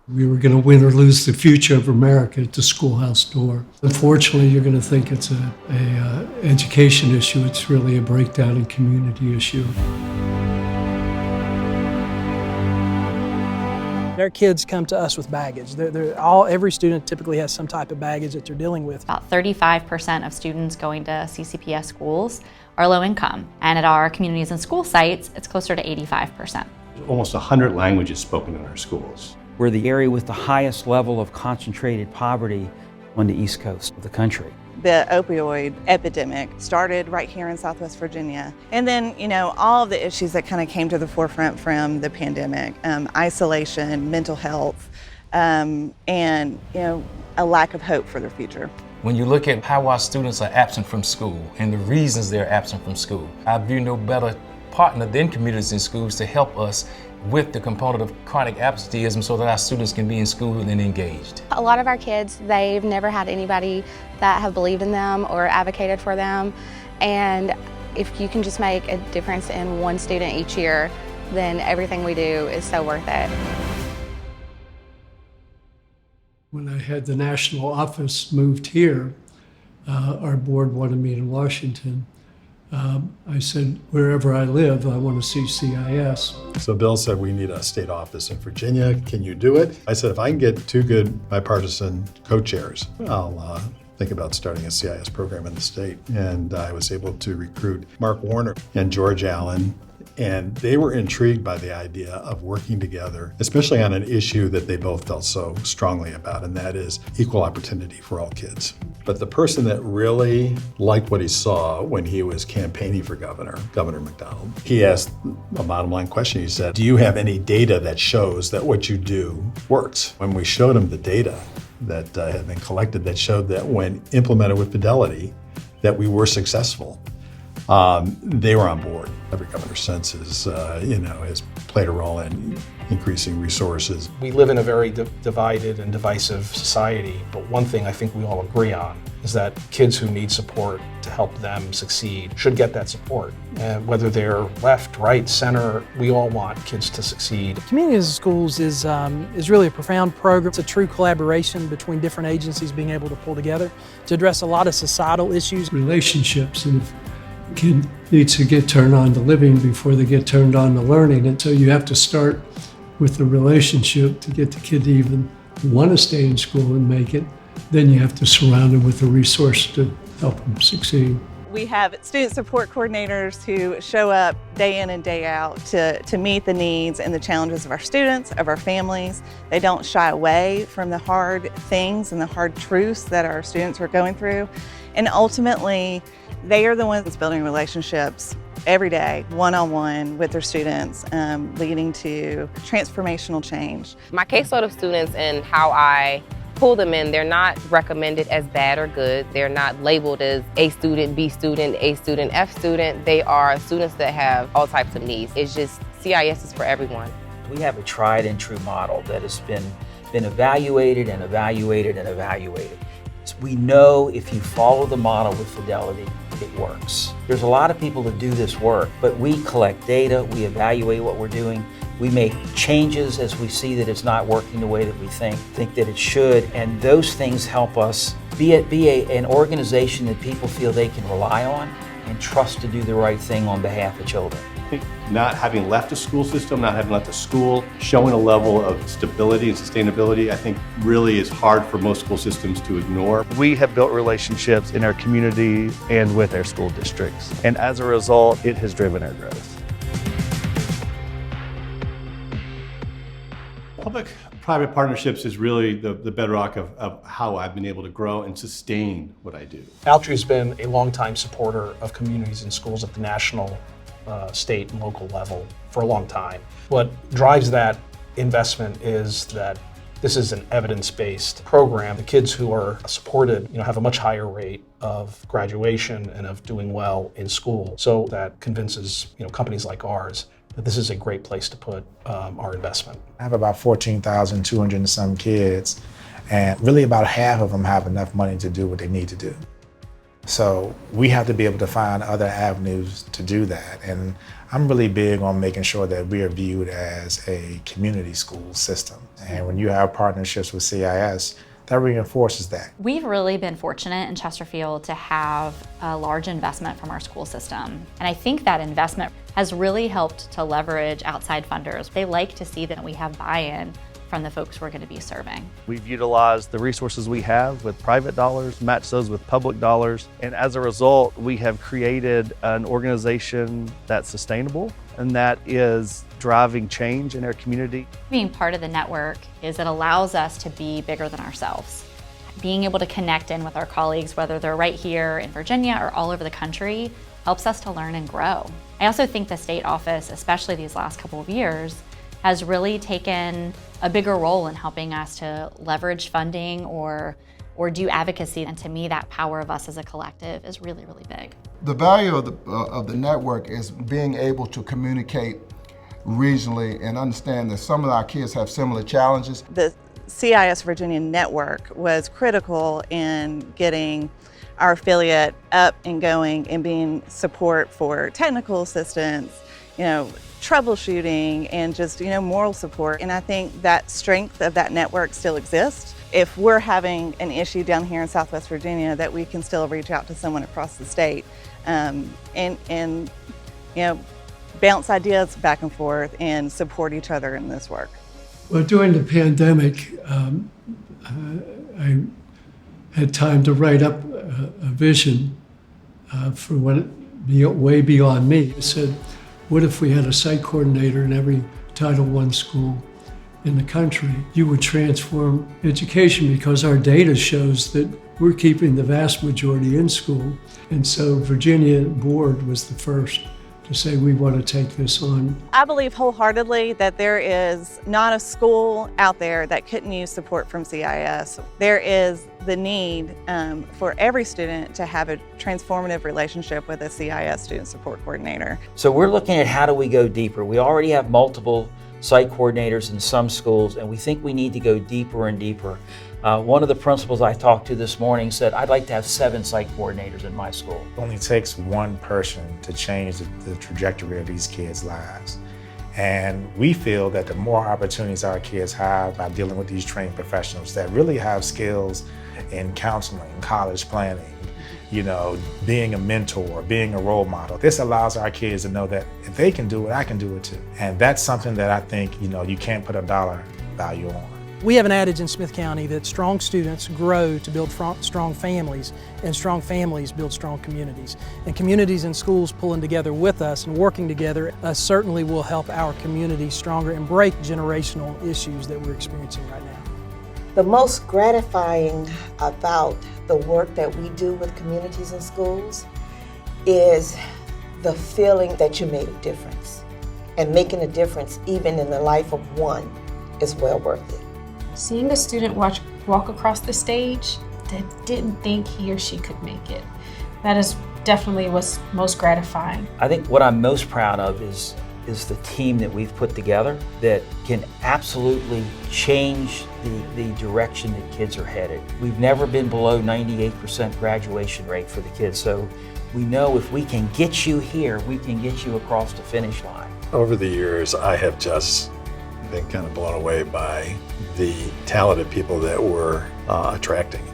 We were going to win or lose the future of America at the schoolhouse door. Unfortunately, you're going to think it's a education issue. It's really a breakdown in community issue. Their kids come to us with baggage. Every student typically has some type of baggage that they're dealing with. About 35% of students going to CCPS schools are low income, and at our communities and school sites, it's closer to 85%. Almost 100 languages spoken in our schools. We're the area with the highest level of concentrated poverty on the East Coast of the country. The opioid epidemic started right here in Southwest Virginia. And then, all of the issues that kind of came to the forefront from the pandemic, isolation, mental health, and, a lack of hope for their future. When you look at how our students are absent from school and the reasons they're absent from school, I view no better partner than communities in schools to help us with the component of chronic absenteeism so that our students can be in school and engaged. A lot of our kids, they've never had anybody that have believed in them or advocated for them. And if you can just make a difference in one student each year, then everything we do is so worth it. When I had the national office moved here, our board wanted me in Washington. I said, wherever I live, I want to see CIS. So Bill said, we need a state office in Virginia. Can you do it? I said, if I can get two good bipartisan co-chairs, I'll think about starting a CIS program in the state. And I was able to recruit Mark Warner and George Allen. And they were intrigued by the idea of working together, especially on an issue that they both felt so strongly about, and that is equal opportunity for all kids. But the person that really liked what he saw when he was campaigning for governor, Governor McDonald, he asked a bottom line question. He said, do you have any data that shows that what you do works? When we showed him the data that had been collected that showed that when implemented with fidelity, that we were successful, they were on board. Every governor since has played a role in increasing resources. We live in a very divided and divisive society, but one thing I think we all agree on is that kids who need support to help them succeed should get that support. And whether they're left, right, center, we all want kids to succeed. Communities and Schools is really a profound program. It's a true collaboration between different agencies being able to pull together to address a lot of societal issues. Relationships, and kid needs to get turned on to living before they get turned on to learning. And so you have to start with the relationship to get the kid to even want to stay in school and make it. Then you have to surround them with a resource to help them succeed. We have student support coordinators who show up day in and day out to meet the needs and the challenges of our students, of our families. They don't shy away from the hard things and the hard truths that our students are going through. And ultimately, they are the ones building relationships every day, one-on-one with their students, leading to transformational change. My caseload of students and how I pull them in, they're not recommended as bad or good. They're not labeled as A student, B student, A student, F student. They are students that have all types of needs. It's just CIS is for everyone. We have a tried and true model that has been evaluated and evaluated and evaluated. So we know if you follow the model with fidelity, it works. There's a lot of people that do this work, but we collect data, we evaluate what we're doing, we make changes as we see that it's not working the way that we think that it should, and those things help us be an organization that people feel they can rely on and trust to do the right thing on behalf of children. Not having left a school system, not having left a school, showing a level of stability and sustainability, I think really is hard for most school systems to ignore. We have built relationships in our community and with our school districts. And as a result, it has driven our growth. Public-private partnerships is really the bedrock of how I've been able to grow and sustain what I do. Altria has been a longtime supporter of communities and schools at the national, state, and local level for a long time. What drives that investment is that this is an evidence-based program. The kids who are supported, have a much higher rate of graduation and of doing well in school. So that convinces, companies like ours that this is a great place to put our investment. I have about 14,200 and some kids, and really about half of them have enough money to do what they need to do. So we have to be able to find other avenues to do that. And I'm really big on making sure that we are viewed as a community school system. And when you have partnerships with CIS, that reinforces that. We've really been fortunate in Chesterfield to have a large investment from our school system. And I think that investment has really helped to leverage outside funders. They like to see that we have buy-in from the folks we're going to be serving. We've utilized the resources we have with private dollars, matched those with public dollars, and as a result, we have created an organization that's sustainable and that is driving change in our community. Being part of the network is it allows us to be bigger than ourselves. Being able to connect in with our colleagues, whether they're right here in Virginia or all over the country, helps us to learn and grow. I also think the state office, especially these last couple of years, has really taken a bigger role in helping us to leverage funding or do advocacy. And to me, that power of us as a collective is really, really big. The value of the network is being able to communicate regionally and understand that some of our kids have similar challenges. The CIS Virginia network was critical in getting our affiliate up and going and being support for technical assistance, troubleshooting and just, moral support. And I think that strength of that network still exists. If we're having an issue down here in Southwest Virginia, that we can still reach out to someone across the state and bounce ideas back and forth and support each other in this work. Well, during the pandemic, I had time to write up a vision for what way beyond me. I said, what if we had a site coordinator in every Title I school in the country? You would transform education because our data shows that we're keeping the vast majority in school. And so Virginia board was the first to say we want to take this on. I believe wholeheartedly that there is not a school out there that couldn't use support from CIS. There is the need for every student to have a transformative relationship with a CIS student support coordinator. So we're looking at how do we go deeper. We already have multiple site coordinators in some schools, and we think we need to go deeper and deeper. One of the principals I talked to this morning said, I'd like to have 7 site coordinators in my school. It only takes one person to change the trajectory of these kids' lives. And we feel that the more opportunities our kids have by dealing with these trained professionals that really have skills in counseling, college planning, being a mentor, being a role model, this allows our kids to know that if they can do it, I can do it too. And that's something that I think, you can't put a dollar value on. We have an adage in Smith County that strong students grow to build strong families, and strong families build strong communities. And communities and schools pulling together with us and working together certainly will help our community stronger and break generational issues that we're experiencing right now. The most gratifying about the work that we do with communities and schools is the feeling that you made a difference. And making a difference even in the life of one is well worth it. Seeing a student walk across the stage that didn't think he or she could make it, that is definitely what's most gratifying. I think what I'm most proud of is the team that we've put together that can absolutely change the direction that kids are headed. We've never been below 98% graduation rate for the kids, so we know if we can get you here, we can get you across the finish line. Over the years, I have just been kind of blown away by the talented people that we're attracting,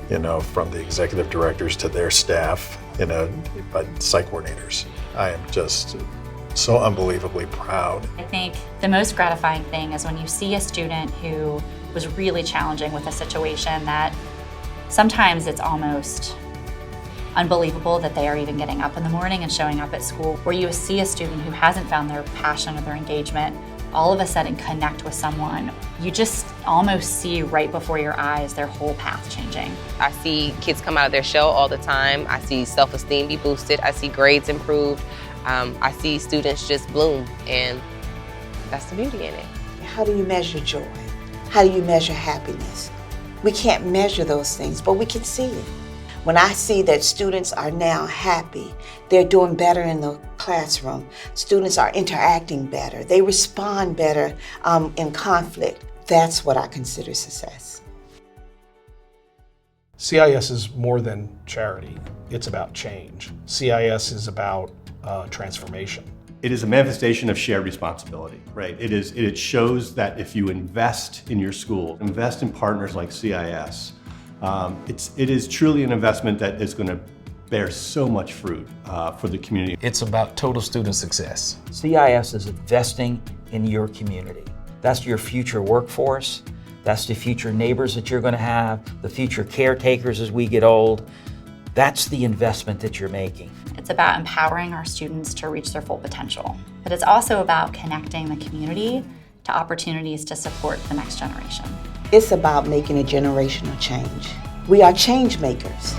from the executive directors to their staff, but site coordinators. I am just so unbelievably proud. I think the most gratifying thing is when you see a student who was really challenging with a situation that sometimes it's almost unbelievable that they are even getting up in the morning and showing up at school, where you see a student who hasn't found their passion or their engagement all of a sudden connect with someone. You just almost see right before your eyes their whole path changing. I see kids come out of their shell all the time. I see self-esteem be boosted. I see grades improved. I see students just bloom, and that's the beauty in it. How do you measure joy? How do you measure happiness? We can't measure those things, but we can see it. When I see that students are now happy, they're doing better in the classroom, students are interacting better, they respond better in conflict, that's what I consider success. CIS is more than charity. It's about change. CIS is about transformation. It is a manifestation of shared responsibility, right? It shows that if you invest in your school, invest in partners like CIS, it is truly an investment that is going to bear so much fruit for the community. It's about total student success. CIS is investing in your community. That's your future workforce. That's the future neighbors that you're going to have, the future caretakers as we get old. That's the investment that you're making. It's about empowering our students to reach their full potential, but it's also about connecting the community to opportunities to support the next generation. It's about making a generational change. We are change makers.